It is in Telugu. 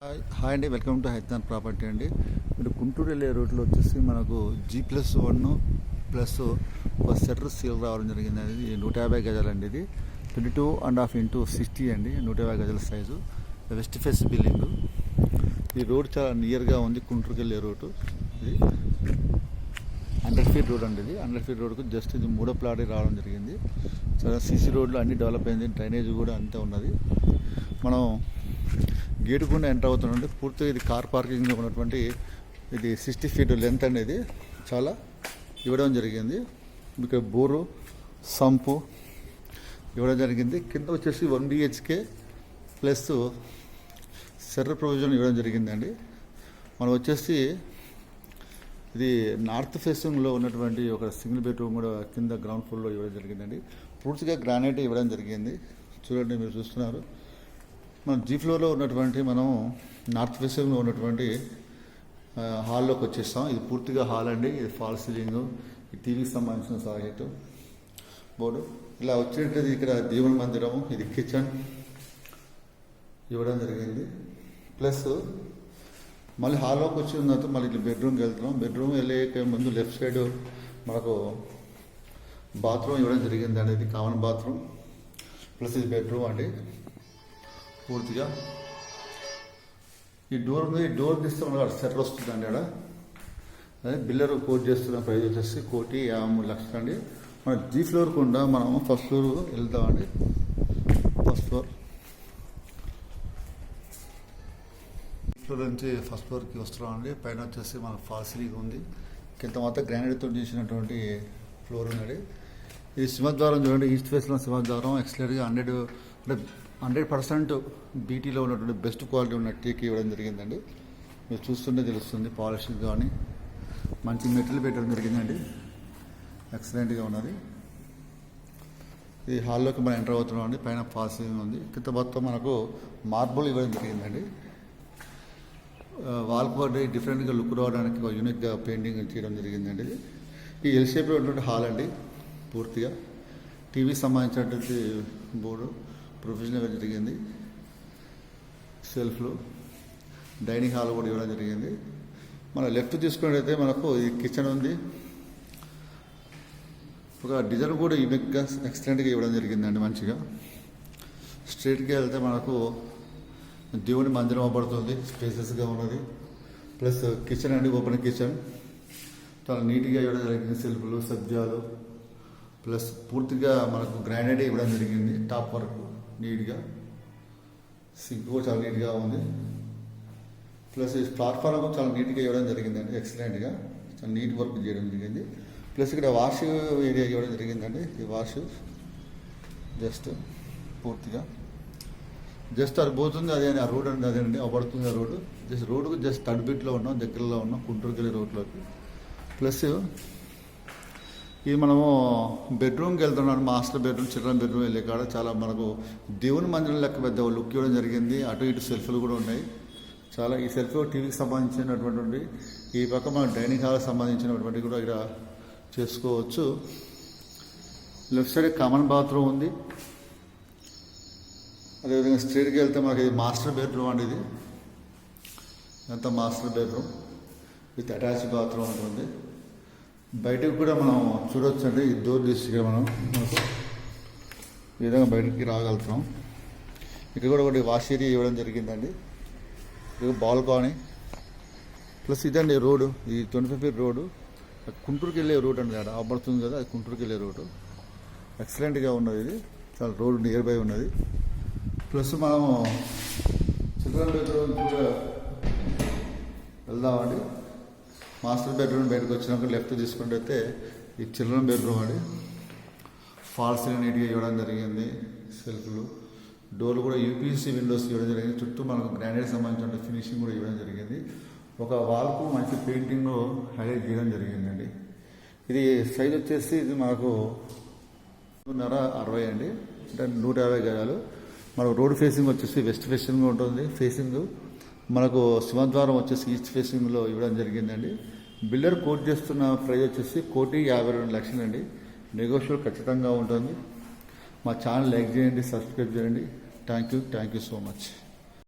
హాయ్ అండి, వెల్కమ్ టు హైదరాబాద్ ప్రాపర్టీ అండి. మీరు గుంటూరు వెళ్ళే రోడ్లో వచ్చేసి మనకు G+1 ప్లస్ ఒక సెటర్ సీల్ రావడం జరిగింది. అనేది 150 గజాలు అండి. ఇది 22.5 x 60 అండి. 150 గజాల సైజు, వెస్ట్ ఫేస్ బిల్డింగ్. ఈ రోడ్ చాలా నియర్గా ఉంది గుంటూరుకి వెళ్ళే రోడ్డు. ఇది 100 ఫీట్ రోడ్ అండి. ఇది 100 ఫీట్ రోడ్కు జస్ట్ ఇది మూడో ప్లాట్ రావడం జరిగింది. చాలా సీసీ రోడ్లు అన్నీ డెవలప్ అయింది, డ్రైనేజ్ కూడా అంతే ఉన్నది. మనం గేటు గుండా ఎంటర్ అవుతుందంటే పూర్తిగా ఇది కార్ పార్కింగ్ ఉన్నటువంటి ఇది 60 ఫీట్ లెంత్ అనేది చాలా ఇవ్వడం జరిగింది. ఇక్కడ బోరు సంపు ఇవ్వడం జరిగింది. కింద వచ్చేసి 1 BHK ప్లస్ సెర్ర ప్రొవిజన్ ఇవ్వడం జరిగిందండి. మనం వచ్చేసి ఇది నార్త్ ఫేసింగ్లో ఉన్నటువంటి ఒక సింగిల్ బెడ్రూమ్ కూడా కింద గ్రౌండ్ ఫ్లోర్లో ఇవ్వడం జరిగిందండి. పూర్తిగా గ్రానైట్ ఇవ్వడం జరిగింది. చూడండి, మీరు చూస్తున్నారు. మనం G ఫ్లోర్లో ఉన్నటువంటి మనం నార్త్ ఫేసింగ్లో ఉన్నటువంటి హాల్లోకి వచ్చేస్తాం. ఇది పూర్తిగా హాల్ అండి. ఇది ఫాల్ సీలింగ్, ఈ టీవీకి సంబంధించిన సాకెట్ బోర్డు. ఇలా వచ్చేటది ఇక్కడ దేవుని మందిరము, ఇది కిచెన్ ఇవ్వడం జరిగింది. ప్లస్ మళ్ళీ హాల్లోకి వచ్చిన తర్వాత మళ్ళీ ఇట్లా బెడ్రూమ్కి వెళ్తున్నాం. బెడ్రూమ్ వెళ్ళే ముందు లెఫ్ట్ సైడ్ మనకు బాత్రూమ్ ఇవ్వడం జరిగింది అండి. ఇది కామన్ బాత్రూమ్ ప్లస్ ఇది బెడ్రూమ్ అండి. పూర్తిగా ఈ డోర్ ఉంది. ఈ డోర్ తీస్తే మనకు సెటర్ వస్తుందండి. అక్కడ అదే బిల్లర్ కోట్ చేస్తున్న ప్రైస్ వచ్చేసి 1,53,00,000 అండి. మన G ఫ్లోర్ కుండా మనం ఫస్ట్ ఫ్లోర్ వెళ్తామండి. ఫస్ట్ ఫ్లోర్ నుంచి ఫస్ట్ ఫ్లోర్కి వస్తున్నామండి. పైన వచ్చేసి మన ఫాల్ సీలింగ్ ఉంది. కింద మొత్తం గ్రానైట్తో చేసినటువంటి ఫ్లోర్ ఉన్నది. ఇది సింహద్వారం చూడండి. ఈస్ట్ ఫేస్లో సింహద్వారం ఎక్సలెంట్గా 100% బీటీలో ఉన్నటువంటి బెస్ట్ క్వాలిటీ ఉన్న టీకి ఇవ్వడం జరిగిందండి. మీరు చూస్తుంటే తెలుస్తుంది. పాలిషింగ్ కానీ మంచి మెటీరియల్ పెట్టడం జరిగిందండి. ఎక్సలెంట్గా ఉన్నది. ఈ హాల్లోకి మనం ఎంటర్ అవుతున్నాం అండి. పైన ఫాల్ సీలింగ్ ఉంది. కింద మొత్తం మనకు మార్బుల్ ఇవ్వడం జరిగిందండి. వాల్ బోర్డు డిఫరెంట్గా లుక్ రావడానికి యూనిక్గా పెయింటింగ్ చేయడం జరిగిందండి. ఈ ఎల్ షేప్లో ఉన్నటువంటి హాల్ అండి. పూర్తిగా టీవీకి సంబంధించినటువంటి బోర్డు ప్రొవిజన్ ఇవ్వడం జరిగింది. సెల్ఫ్లు డైనింగ్ హాల్ కూడా ఇవ్వడం జరిగింది. మన లెఫ్ట్ తీసుకున్నట్టయితే మనకు ఈ కిచెన్ ఉంది. ఒక డిజైన్ కూడా యూనిక్గా ఎక్సలెంట్గా ఇవ్వడం జరిగిందండి. మంచిగా స్ట్రైట్గా వెళ్తే మనకు దేవుని మందిరం అవ్వబడుతుంది. స్పేసెస్గా ఉన్నది. ప్లస్ కిచెన్ అండి, ఓపెన్ కిచెన్ చాలా నీట్గా ఇవ్వడం జరిగింది. సెల్ఫ్లు, సబ్జాలు ప్లస్ పూర్తిగా మనకు గ్రానైట్ ఇవ్వడం జరిగింది. టాప్ వర్క్ నీట్గా, సింక్ కూడా చాలా నీట్గా ఉంది. ప్లస్ ఈ ప్లాట్ఫామ్ కూడా చాలా నీట్గా ఇవ్వడం జరిగిందండి. ఎక్సలెంట్గా చాలా నీట్ వర్క్ చేయడం జరిగింది. ప్లస్ ఇక్కడ వాష్ ఏరియా ఇవ్వడం జరిగిందండి. ఈ వాష్ జస్ట్ పూర్తిగా జస్ట్ అది పోతుంది. అదే ఆ రోడ్ అండి, అదేనండి అవబడుతుంది. ఆ రోడ్డు జస్ట్ రోడ్డుకు జస్ట్ థర్డ్ బిట్లో ఉన్నాం, దగ్గరలో ఉన్నాం గుంటూరుకి వెళ్ళే రోడ్లోకి. ప్లస్ ఇది మనము బెడ్రూమ్కి వెళ్తున్నాం. మాస్టర్ బెడ్రూమ్, చిల్డ్రన్ బెడ్రూమ్ వెళ్ళే కాడ చాలా మనకు దేవుని మందిరం లెక్క పెద్ద లుక్ ఇవ్వడం జరిగింది. అటు ఇటు సెల్ఫ్లు కూడా ఉన్నాయి. చాలా ఈ సెల్ఫ్ టీవీకి సంబంధించినటువంటి, ఈ పక్క మన డైనింగ్ హాల్కి సంబంధించినటువంటి కూడా ఇక్కడ చేసుకోవచ్చు. లెఫ్ట్ సైడ్ కామన్ బాత్రూమ్ ఉంది. అదేవిధంగా స్ట్రైట్కి వెళ్తే మనకి ఇది మాస్టర్ బెడ్రూమ్ అండి. ఇది ఎంత master bedroom with attach bathroom ఉంటుంది. బయటకు కూడా మనం చూడవచ్చు అండి. ఈ డోర్ తీసి మనం మనకు ఈ విధంగా బయటికి రాగలుగుతాం. ఇక్కడ కూడా ఒకటి వాష్ ఏరియా ఇవ్వడం జరిగిందండి. ఇది బాల్కనీ ప్లస్ ఇదండి రోడ్డు. ఈ 25 ఫీట్ రోడ్డు గుంటూరుకి వెళ్ళే రోడ్ అండి. అక్కడ అవబడుతుంది కదా, అది గుంటూరుకి వెళ్ళే రోడ్డు. ఎక్సలెంట్గా ఉన్నది. ఇది చాలా రోడ్డు నియర్ బై ఉన్నది. ప్లస్ మనము చిల్డ్రన్ బెడ్రూమ్ కూడా వెళ్దామండి. మాస్టర్ బెడ్రూమ్ బయటకు వచ్చినాక లెఫ్ట్ తీసుకుంటే ఈ చిల్డ్రన్ బెడ్రూమ్ అండి. ఫాల్స్ నీట్గా ఇవ్వడం జరిగింది. సెల్ఫ్లు, డోర్లు కూడా UPVC విండోస్ ఇవ్వడం జరిగింది. చుట్టూ మనకు గ్రానైట్ సంబంధించిన ఫినిషింగ్ కూడా ఇవ్వడం జరిగింది. ఒక వాల్కు మంచి పెయింటింగ్ హైలైట్ చేయడం జరిగిందండి. ఇది సైజ్ వచ్చేసి ఇది మనకు 60 అండి. అంటే 150 గజాలు. మనకు రోడ్ ఫేసింగ్ వచ్చేసి వెస్ట్ ఫేసింగ్ ఉంటుంది. ఫేసింగ్ మనకు సింహద్వారం వచ్చేసి ఈస్ట్ ఫేసింగ్లో ఇవ్వడం జరిగిందండి. బిల్డర్ కోట్ చేస్తున్న ప్రైస్ వచ్చేసి 1,52,00,000 అండి. నెగోషియబుల్ ఖచ్చితంగా ఉంటుంది. మా ఛానల్ లైక్ చేయండి, సబ్స్క్రైబ్ చేయండి. Thank you so much.